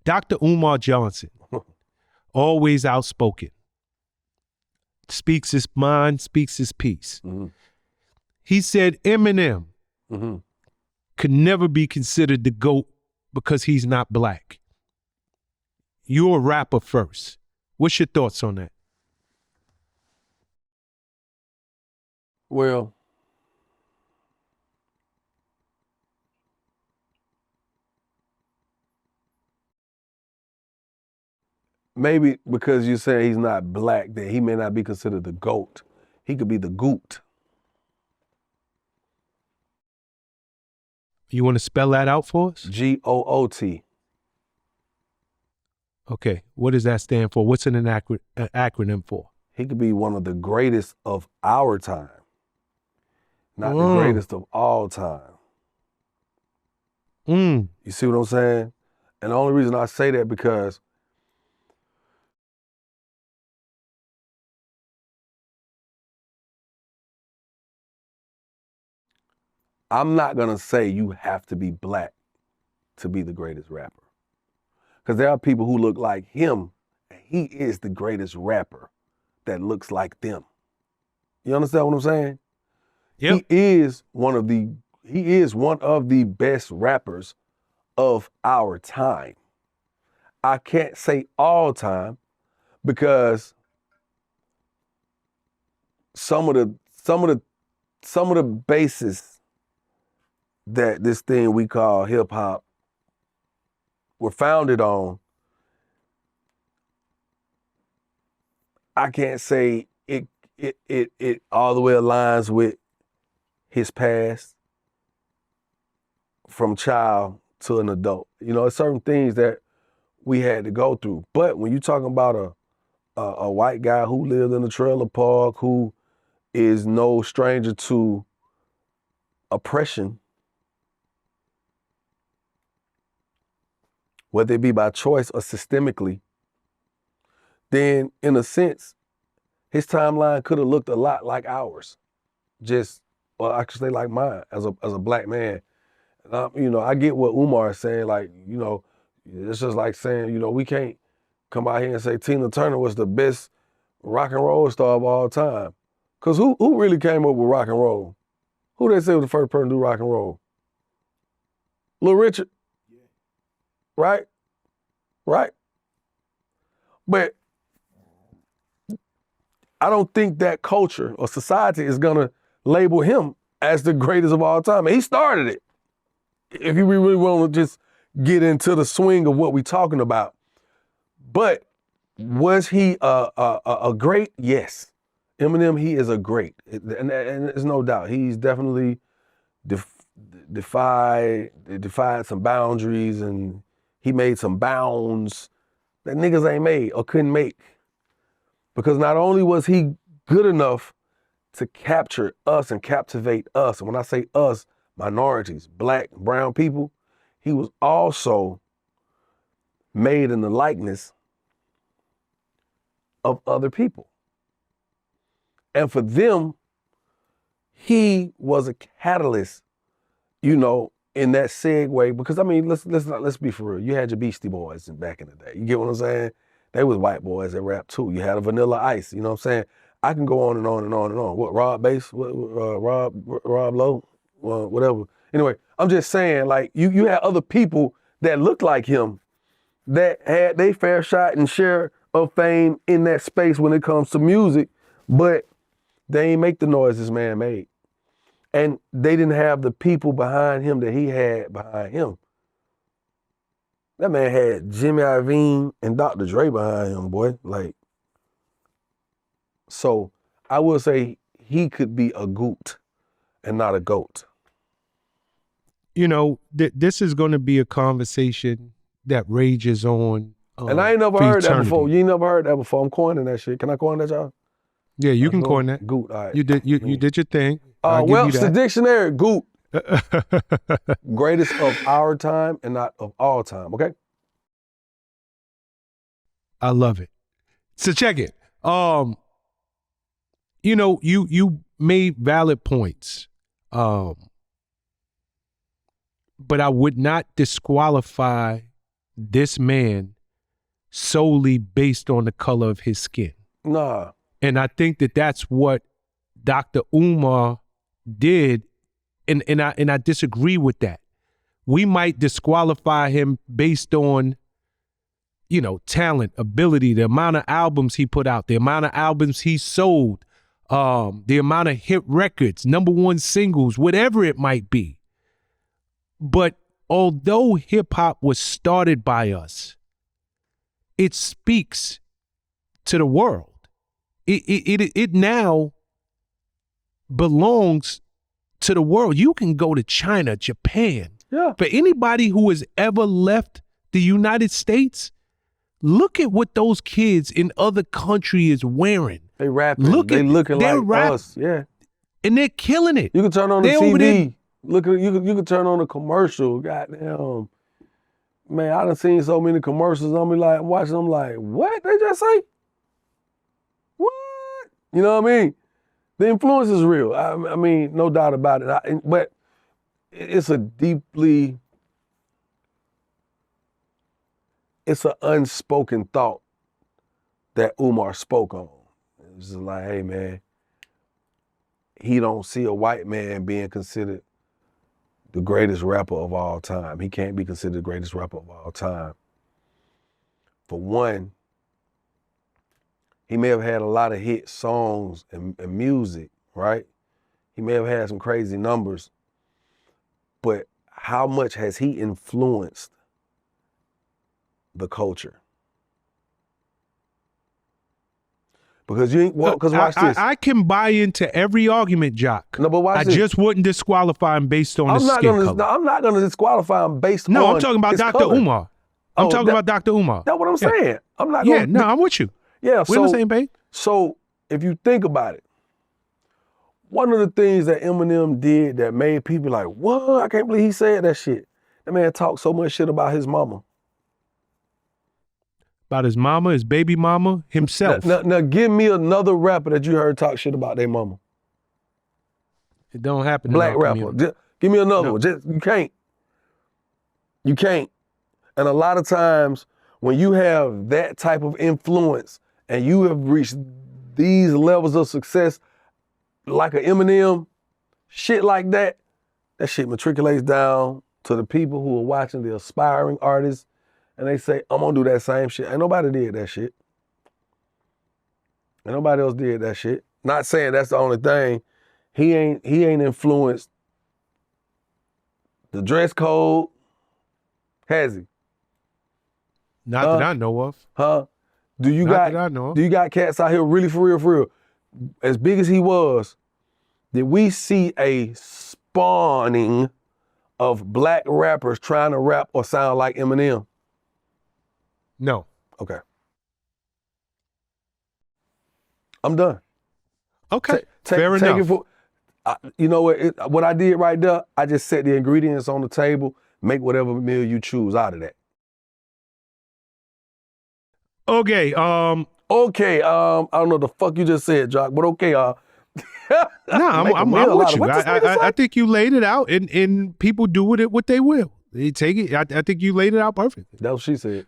Dr. Umar Johnson, always outspoken, speaks his mind, speaks his piece. Mm-hmm. He said Eminem Mm-hmm. could never be considered the GOAT because he's not black. You're a rapper first. What's your thoughts on that? Well, maybe because you say he's not black, then he may not be considered the GOAT. He could be the GOOT. You want to spell that out for us? GOOT. Okay. What does that stand for? What's an acronym for? He could be one of the greatest of our time, not the greatest of all time. You see what I'm saying? And the only reason I say that because I'm not going to say you have to be black to be the greatest rapper. Because there are people who look like him, and he is the greatest rapper that looks like them. You understand what I'm saying? Yep. He is one of the best rappers of our time. I can't say all time because some of the bases that this thing we call hip hop were founded on, I can't say it all the way aligns with his past from child to an adult. You know, it's certain things that we had to go through. But when you're talking about a white guy who lived in a trailer park, who is no stranger to oppression, whether it be by choice or systemically, then in a sense, his timeline could have looked a lot like ours. Or I could say like mine as a black man. And I get what Umar is saying, like, it's just like saying, we can't come out here and say Tina Turner was the best rock and roll star of all time. Because who really came up with rock and roll? Who they say was the first person to do rock and roll? Little Richard. Yeah. Right? Right? But I don't think that culture or society is going to label him as the greatest of all time. And he started it. If you really want to just get into the swing of what we're talking about. But was he a great? Yes. Eminem, he is a great. And there's no doubt. He's definitely defied some boundaries, and he made some bounds that niggas ain't made or couldn't make. Because not only was he good enough to capture us and captivate us, and when I say us, minorities, black, brown people, he was also made in the likeness of other people. And for them, he was a catalyst, in that segue. Because I mean, let's be for real. You had your Beastie Boys back in the day. You get what I'm saying? They was white boys that rap too. You had a Vanilla Ice. You know what I'm saying? I can go on and on and on and on. What, Rob Bass? Rob Lowe? Whatever. Anyway, I'm just saying, like, you had other people that looked like him that had their fair shot and share of fame in that space when it comes to music, but they ain't make the noise this man made. And they didn't have the people behind him that he had behind him. That man had Jimmy Iovine and Dr. Dre behind him, boy. So I will say he could be a GOOT and not a GOAT. This is going to be a conversation that rages on. And I ain't never heard that before. You ain't never heard that before. I'm coining that shit. Can I coin that, y'all? Yeah, you can coin that. GOOT, all right. You did your thing. Webster Dictionary, GOOT. Greatest of our time and not of all time, okay? I love it. So check it. You made valid points. But I would not disqualify this man solely based on the color of his skin. Nah. And I think that that's what Dr. Umar did, and I disagree with that. We might disqualify him based on, you know, talent, ability, the amount of albums he put out, the amount of albums he sold, the amount of hit records, #1 singles, whatever it might be. But although hip hop was started by us, it speaks to the world. It now belongs to the world. You can go to China, Japan. Yeah. For anybody who has ever left the United States, look at what those kids in other countries is wearing. They rapping. They looking like us. Yeah. And they're killing it. You can turn on the They over there- TV. Look at you can turn on the commercial. Goddamn. Man, I done seen so many commercials. I'm be like watching them like, what they just say? What? You know what I mean? The influence is real. I mean, no doubt about it. But it's an unspoken thought that Umar spoke on. It was just like, hey man, he don't see a white man being considered the greatest rapper of all time. He can't be considered the greatest rapper of all time. For one, he may have had a lot of hit songs and music, right? He may have had some crazy numbers, but how much has he influenced the culture? Because you ain't, because watch this. I can buy into every argument, Jock. No, but watch this. I just wouldn't disqualify him based on his skin color. No, I'm not gonna disqualify him based on No, I'm talking about his Dr. color. Umar. I'm talking about Dr. Umar. That's what I'm saying. I'm not Yeah, gonna. no, I'm with you. Yeah, We're on the same page. So if you think about it, one of the things that Eminem did that made people like, what? I can't believe he said that shit. That man talked so much shit about his mama. About his mama, his baby mama, himself. Now give me another rapper that you heard talk shit about their mama. It don't happen. Black rapper. Give me another one. You can't. You can't. And a lot of times when you have that type of influence and you have reached these levels of success, like an Eminem, shit like that, that shit matriculates down to the people who are watching, the aspiring artists, and they say, I'm gonna do that same shit. Ain't nobody did that shit. Ain't nobody else did that shit. Not saying that's the only thing. He ain't influenced the dress code, has he? Not that I know of. Huh? Do you Not that I know of. Do you got cats out here really for real? As big as he was, did we see a spawning of black rappers trying to rap or sound like Eminem? No. Okay. I'm done. Okay. Fair enough. You know what I did right there? I just set the ingredients on the table, make whatever meal you choose out of that. Okay. Okay. I don't know the fuck you just said, Jock, but okay. No, I'm with you. I think you laid it out, and people do with it what they will. They take it. I think you laid it out perfectly. That's what she said.